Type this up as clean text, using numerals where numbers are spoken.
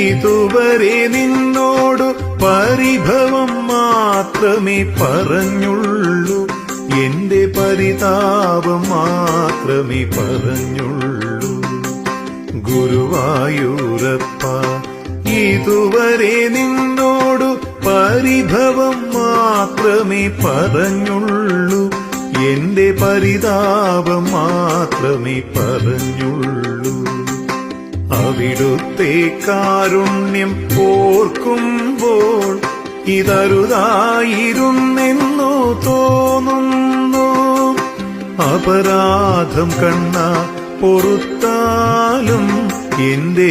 ഇതുവരെ നിന്നോടു പരിഭവം മാത്രമേ പറഞ്ഞുള്ളൂ, എന്റെ പരിതാപം മാത്രമേ പറഞ്ഞുള്ളൂ. ഗുരുവായൂരപ്പ, ഇതുവരെ നിന്നോടു പരിഭവം മാത്രമേ പറഞ്ഞുള്ളൂ, എന്റെ പരിതാപം മാത്രമേ പറഞ്ഞുള്ളൂ. അവിടുത്തെ കാരുണ്യം ഓർക്കുമ്പോൾ ഇതരുതായിരുന്നെന്നോ തോന്നുന്നു. അപരാധം കണ്ണ പൊറുത്താലും എന്റെ